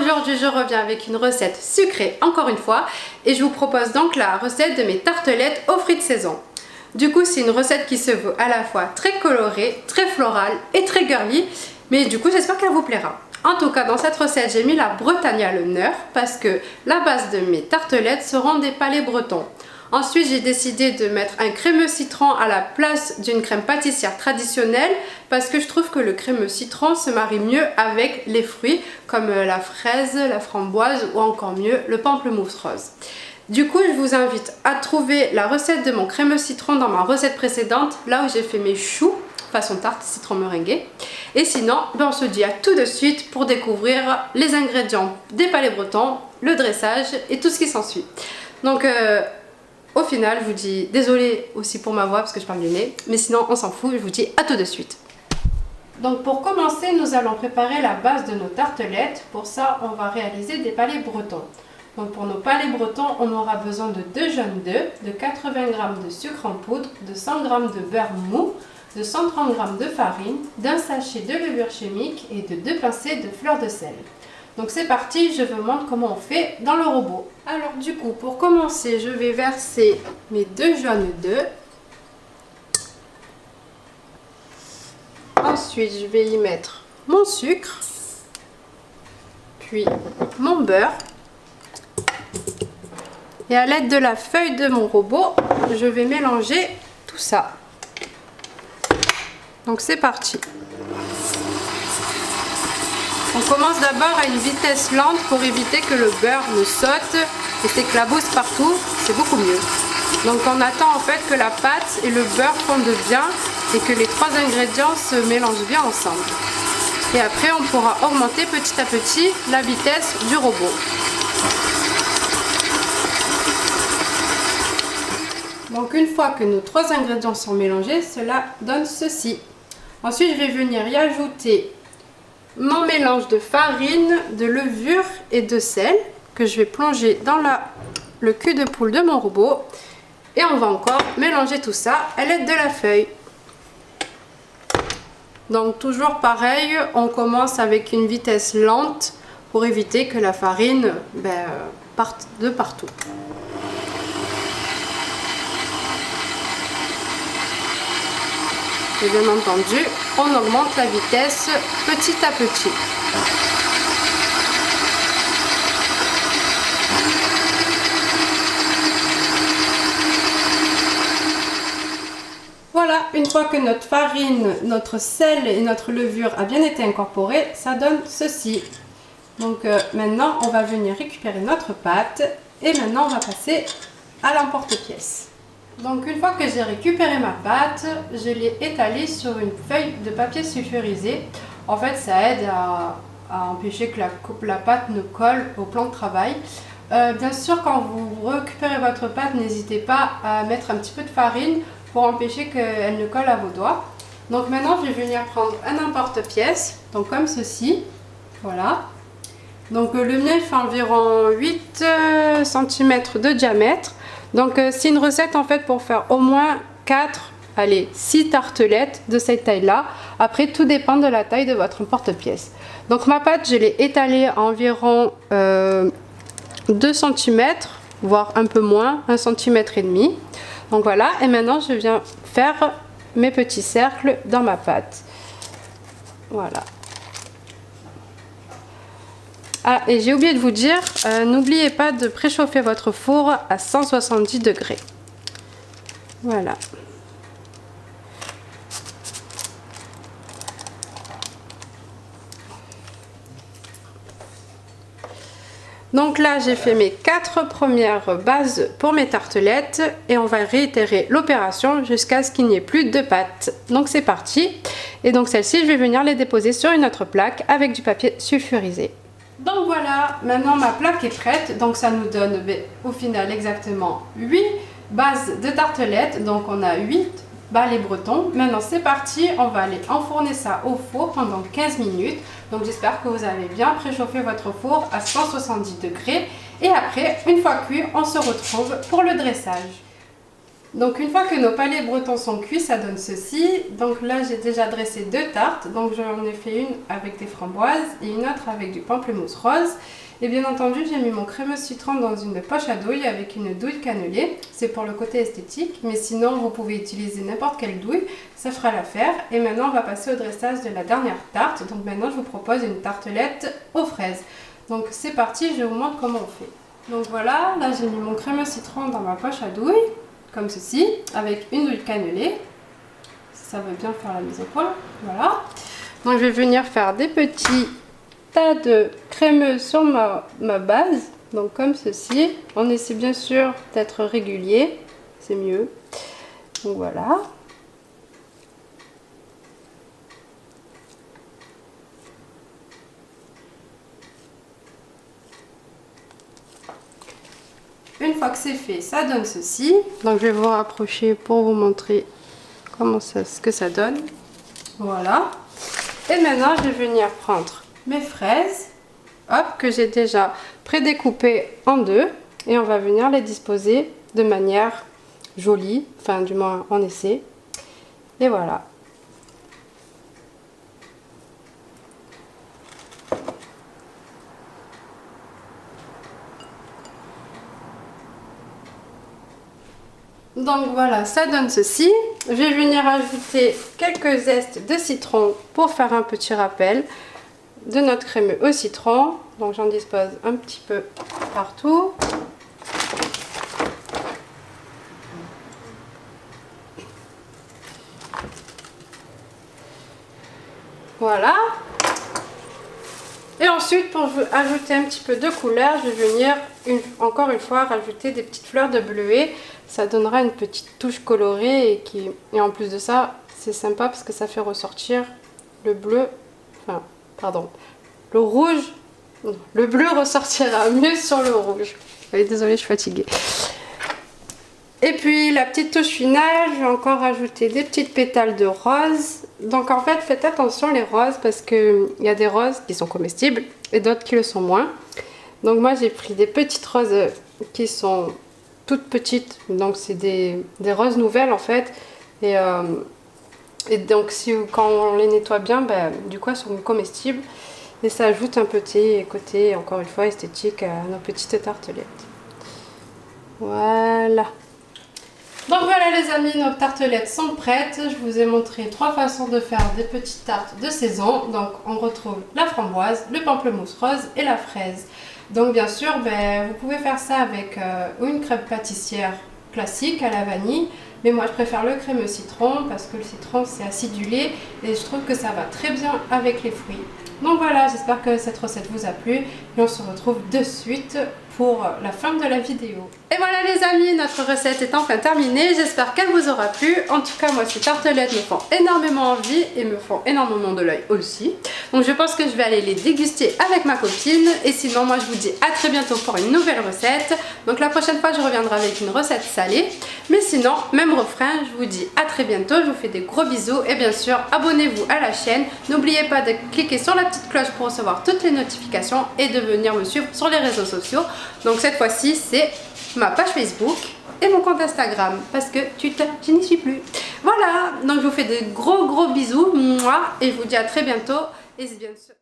Aujourd'hui je reviens avec une recette sucrée encore une fois et je vous propose donc la recette de mes tartelettes aux fruits de saison. Du coup c'est une recette qui se veut à la fois très colorée, très florale et très girly, mais du coup j'espère qu'elle vous plaira. En tout cas dans cette recette j'ai mis la Bretagne à l'honneur parce que la base de mes tartelettes seront des palets bretons. Ensuite, j'ai décidé de mettre un crémeux citron à la place d'une crème pâtissière traditionnelle parce que je trouve que le crémeux citron se marie mieux avec les fruits comme la fraise, la framboise ou encore mieux le pamplemousse rose. Du coup, je vous invite à trouver la recette de mon crémeux citron dans ma recette précédente, là où j'ai fait mes choux façon tarte citron meringuée. Et sinon, on se dit à tout de suite pour découvrir les ingrédients des palets bretons, le dressage et tout ce qui s'ensuit. Donc, au final, je vous dis désolée aussi pour ma voix parce que je parle du nez, mais sinon on s'en fout, je vous dis à tout de suite. Donc pour commencer, nous allons préparer la base de nos tartelettes. Pour ça, on va réaliser des palets bretons. Donc pour nos palets bretons, on aura besoin de 2 jaunes d'œufs, de 80 g de sucre en poudre, de 100 g de beurre mou, de 130 g de farine, d'un sachet de levure chimique et de 2 pincées de fleur de sel. Donc c'est parti, je vous montre comment on fait dans le robot. Alors du coup, pour commencer, je vais verser mes 2 jaunes d'œufs. Ensuite, je vais y mettre mon sucre, puis mon beurre. Et à l'aide de la feuille de mon robot, je vais mélanger tout ça. Donc c'est parti. On commence d'abord à une vitesse lente pour éviter que le beurre ne saute et s'éclabousse partout, c'est beaucoup mieux. Donc on attend en fait que la pâte et le beurre fondent bien et que les 3 ingrédients se mélangent bien ensemble. Et après on pourra augmenter petit à petit la vitesse du robot. Donc une fois que nos 3 ingrédients sont mélangés, cela donne ceci. Ensuite je vais venir y ajouter mon mélange de farine, de levure et de sel que je vais plonger dans le cul de poule de mon robot et on va encore mélanger tout ça à l'aide de la feuille. Donc toujours pareil, on commence avec une vitesse lente pour éviter que la farine parte de partout. Et bien entendu, on augmente la vitesse petit à petit. Voilà, une fois que notre farine, notre sel et notre levure a bien été incorporés, ça donne ceci. Donc maintenant, on va venir récupérer notre pâte et maintenant on va passer à l'emporte-pièce. Donc une fois que j'ai récupéré ma pâte, je l'ai étalée sur une feuille de papier sulfurisé. En fait, ça aide à empêcher que la pâte ne colle au plan de travail. Bien sûr, quand vous récupérez votre pâte, n'hésitez pas à mettre un petit peu de farine pour empêcher qu'elle ne colle à vos doigts. Donc maintenant, je vais venir prendre un emporte-pièce, donc comme ceci. Voilà. Donc le mien fait environ 8 cm de diamètre. Donc c'est une recette en fait pour faire au moins 6 tartelettes de cette taille là. Après tout dépend de la taille de votre porte-pièce. Donc ma pâte je l'ai étalée à environ 2 cm, voire un peu moins, 1,5 cm. Donc voilà, et maintenant je viens faire mes petits cercles dans ma pâte. Voilà. Ah, et j'ai oublié de vous dire, n'oubliez pas de préchauffer votre four à 170 degrés. Voilà. Donc là, j'ai fait mes 4 premières bases pour mes tartelettes et on va réitérer l'opération jusqu'à ce qu'il n'y ait plus de pâte. Donc c'est parti. Et donc celles-ci, je vais venir les déposer sur une autre plaque avec du papier sulfurisé. Donc voilà, maintenant ma plaque est prête, donc ça nous donne au final exactement 8 bases de tartelettes, donc on a 8 balais bretons. Maintenant c'est parti, on va aller enfourner ça au four pendant 15 minutes, donc j'espère que vous avez bien préchauffé votre four à 170 degrés et après, une fois cuit, on se retrouve pour le dressage. Donc une fois que nos palets bretons sont cuits, ça donne ceci. Donc là j'ai déjà dressé 2 tartes. Donc j'en ai fait une avec des framboises et une autre avec du pamplemousse rose. Et bien entendu j'ai mis mon crémeux citron dans une poche à douille avec une douille cannelée. C'est pour le côté esthétique, mais sinon vous pouvez utiliser n'importe quelle douille, ça fera l'affaire. Et maintenant on va passer au dressage de la dernière tarte. Donc maintenant je vous propose une tartelette aux fraises. Donc c'est parti, je vous montre comment on fait. Donc voilà, là j'ai mis mon crémeux citron dans ma poche à douille. Comme ceci, avec une douille cannelée. Ça veut bien faire la mise au point. Voilà. Donc je vais venir faire des petits tas de crémeux sur ma base. Donc comme ceci. On essaie bien sûr d'être régulier. C'est mieux. Donc voilà. Une fois que c'est fait, ça donne ceci. Donc je vais vous rapprocher pour vous montrer ce que ça donne. Voilà. Et maintenant, je vais venir prendre mes fraises, hop, que j'ai déjà prédécoupées en 2. Et on va venir les disposer de manière jolie, enfin du moins on essaie. Et voilà. Donc voilà, ça donne ceci. Je vais venir ajouter quelques zestes de citron pour faire un petit rappel de notre crémeux au citron. Donc j'en dispose un petit peu partout. Voilà. Et ensuite, pour ajouter un petit peu de couleur, je vais venir encore une fois rajouter des petites fleurs de bleuet. Ça donnera une petite touche colorée et en plus de ça, c'est sympa parce que ça fait ressortir le bleu, enfin, pardon, le rouge. Le bleu ressortira mieux sur le rouge. Oui, désolée, je suis fatiguée. Et puis la petite touche finale, je vais encore rajouter des petites pétales de rose. Donc en fait, faites attention les roses parce qu'il y a des roses qui sont comestibles et d'autres qui le sont moins. Donc moi j'ai pris des petites roses qui sont toutes petites. Donc c'est des roses nouvelles en fait. Et donc quand on les nettoie bien, du coup elles sont comestibles. Et ça ajoute un petit côté, encore une fois, esthétique à nos petites tartelettes. Voilà. Donc voilà les amis, nos tartelettes sont prêtes. Je vous ai montré 3 façons de faire des petites tartes de saison. Donc on retrouve la framboise, le pamplemousse rose et la fraise. Donc bien sûr, vous pouvez faire ça avec une crêpe pâtissière classique à la vanille. Mais moi je préfère le crémeux citron parce que le citron c'est acidulé et je trouve que ça va très bien avec les fruits. Donc voilà, j'espère que cette recette vous a plu et on se retrouve de suite pour la fin de la vidéo. Et voilà les amis, notre recette est enfin terminée, j'espère qu'elle vous aura plu. En tout cas moi ces tartelettes me font énormément envie et me font énormément de l'œil aussi. Donc je pense que je vais aller les déguster avec ma copine et sinon moi je vous dis à très bientôt pour une nouvelle recette. Donc la prochaine fois je reviendrai avec une recette salée. Mais sinon, même refrain, je vous dis à très bientôt, je vous fais des gros bisous et bien sûr abonnez-vous à la chaîne. N'oubliez pas de cliquer sur la petite cloche pour recevoir toutes les notifications et de venir me suivre sur les réseaux sociaux. Donc cette fois-ci c'est ma page Facebook et mon compte Instagram parce que je n'y suis plus. Voilà, donc je vous fais de gros bisous, moi, et je vous dis à très bientôt et c'est bien sûr.